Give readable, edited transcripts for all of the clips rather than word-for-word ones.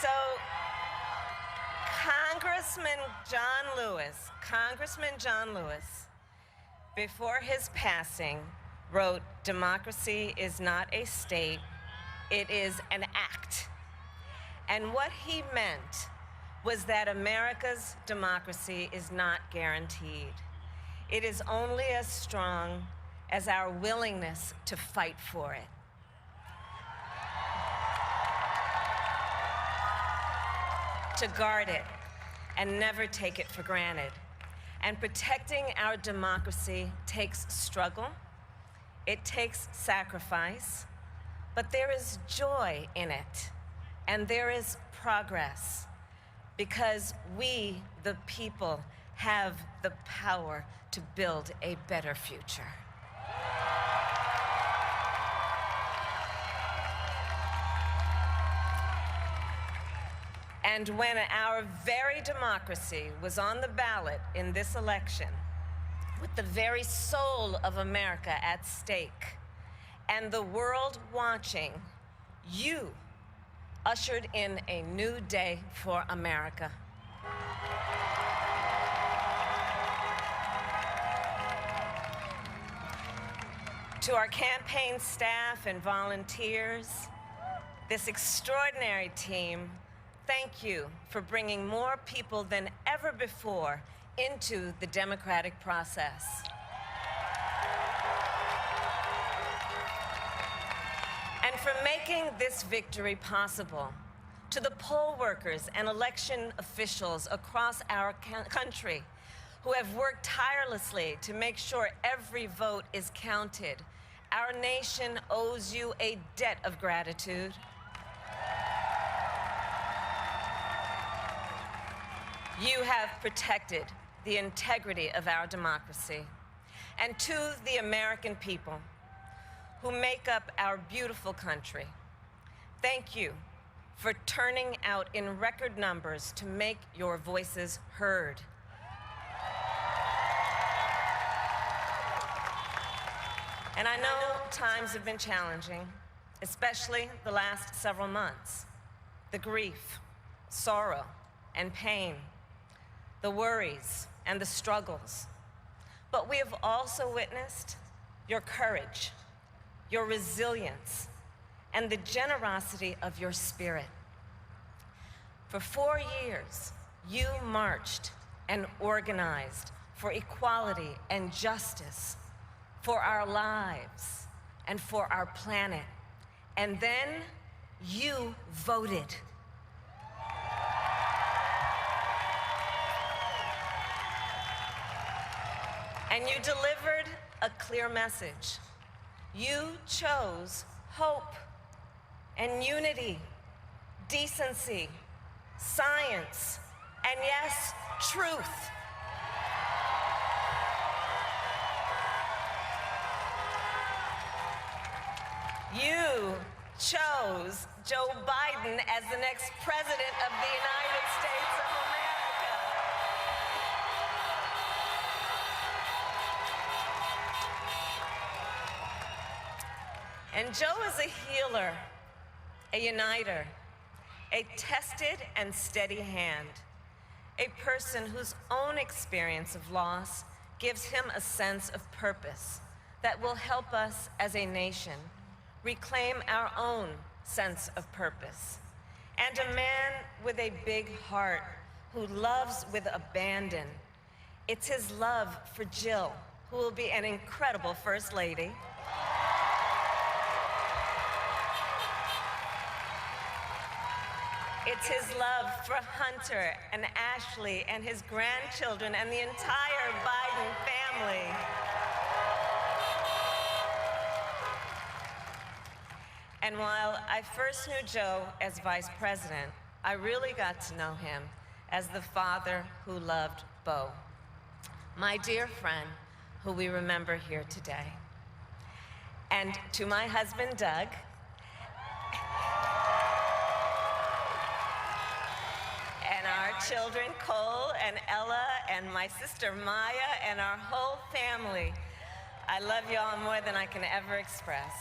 So, Congressman John Lewis, before his passing, wrote, "Democracy is not a state, it is an act." And what he meant was that America's democracy is not guaranteed. It is only as strong as our willingness to fight for it. To guard it and never take it for granted. And protecting our democracy takes struggle, it takes sacrifice, but there is joy in it, and there is progress, because we, the people, have the power to build a better future. And when our very democracy was on the ballot in this election, with the very soul of America at stake, and the world watching, you ushered in a new day for America. To our campaign staff and volunteers, this extraordinary team, thank you for bringing more people than ever before into the democratic process. And for making this victory possible. To the poll workers and election officials across our country who have worked tirelessly to make sure every vote is counted, our nation owes you a debt of gratitude. You have protected the integrity of our democracy. And to the American people who make up our beautiful country, thank you for turning out in record numbers to make your voices heard. And I know times have been challenging, especially the last several months. The grief, sorrow, and pain, the worries and the struggles. But we have also witnessed your courage, your resilience, and the generosity of your spirit. For 4 years, you marched and organized for equality and justice, for our lives and for our planet. And then you voted. And you delivered a clear message. You chose hope and unity, decency, science, and yes, truth. You chose Joe Biden as the next president of the United States of America. And Joe is a healer, a uniter, a tested and steady hand, a person whose own experience of loss gives him a sense of purpose that will help us as a nation reclaim our own sense of purpose. And a man with a big heart who loves with abandon. It's his love for Jill, who will be an incredible First Lady. It's his love for Hunter and Ashley and his grandchildren and the entire Biden family. And while I first knew Joe as vice president, I really got to know him as the father who loved Bo, my dear friend who we remember here today. And to my husband, Doug, and our children, Cole and Ella, and my sister Maya, and our whole family, I love you all more than I can ever express.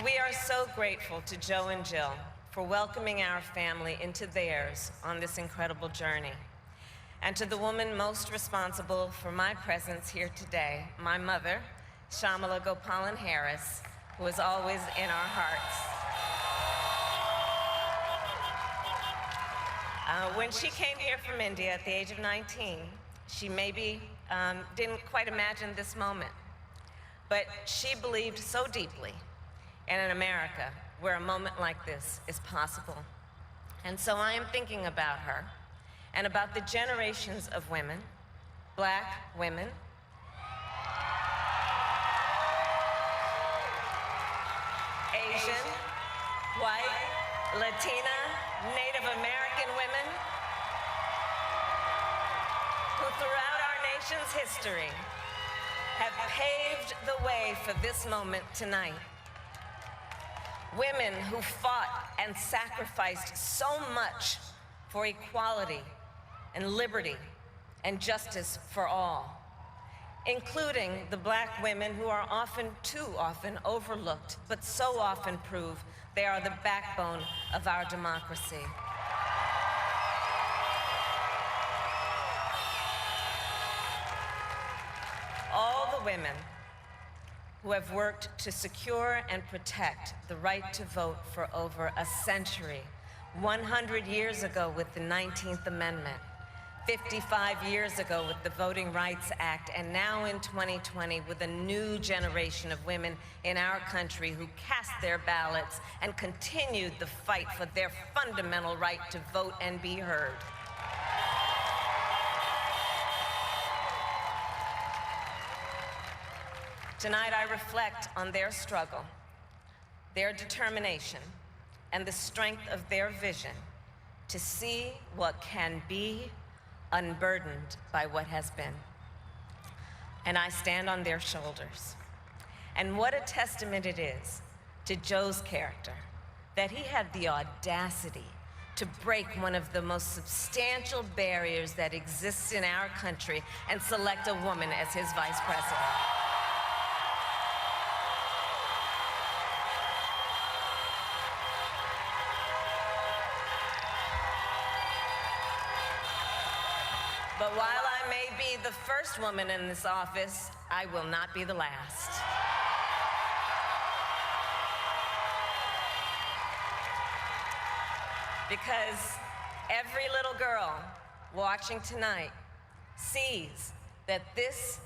We are so grateful to Joe and Jill for welcoming our family into theirs on this incredible journey. And to the woman most responsible for my presence here today, my mother, Shamala Gopalan Harris, who is always in our hearts. When she came here from India at the age of 19, she maybe didn't quite imagine this moment. But she believed so deeply in an America where a moment like this is possible. And so I am thinking about her and about the generations of women, Black women, Asian, white, Latina, Native American women, who throughout our nation's history have paved the way for this moment tonight. Women who fought and sacrificed so much for equality and liberty and justice for all, including the Black women who are often, too often, overlooked, but so often prove they are the backbone of our democracy. All the women who have worked to secure and protect the right to vote for over a century, 100 years ago with the 19th Amendment, 55 years ago with the Voting Rights Act, and now in 2020 with a new generation of women in our country who cast their ballots and continued the fight for their fundamental right to vote and be heard. Tonight I reflect on their struggle, their determination, and the strength of their vision to see what can be unburdened by what has been. And I stand on their shoulders. And what a testament it is to Joe's character that he had the audacity to break one of the most substantial barriers that exists in our country and select a woman as his vice president. But while I may be the first woman in this office, I will not be the last. Because every little girl watching tonight sees that this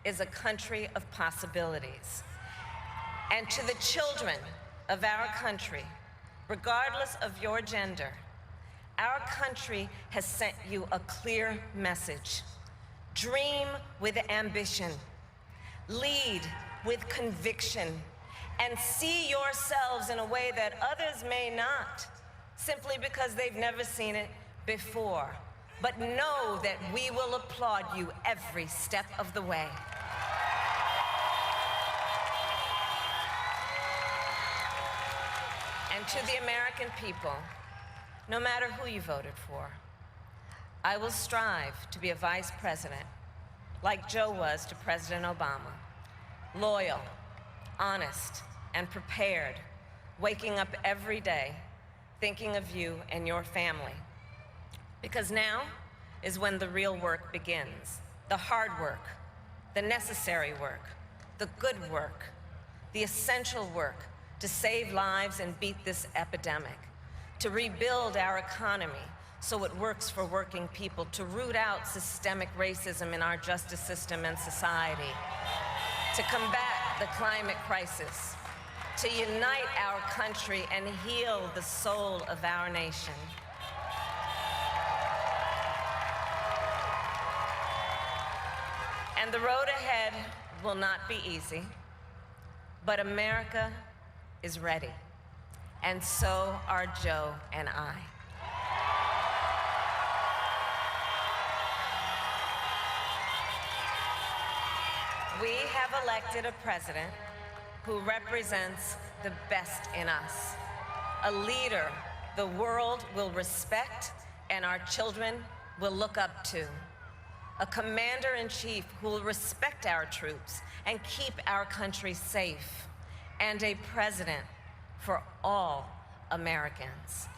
is a country of possibilities. And to the children of our country, regardless of your gender, our country has sent you a clear message. Dream with ambition, lead with conviction, and see yourselves in a way that others may not, simply because they've never seen it before. But know that we will applaud you every step of the way. And to the American people, no matter who you voted for, I will strive to be a vice president like Joe was to President Obama, loyal, honest, and prepared, waking up every day thinking of you and your family. Because now is when the real work begins, the hard work, the necessary work, the good work, the essential work to save lives and beat this epidemic, to rebuild our economy so it works for working people, to root out systemic racism in our justice system and society, to combat the climate crisis, to unite our country and heal the soul of our nation. And the road ahead will not be easy, but America is ready. And so are Joe and I. We have elected a president who represents the best in us, a leader the world will respect and our children will look up to, a commander-in-chief who will respect our troops and keep our country safe, and a president for all Americans.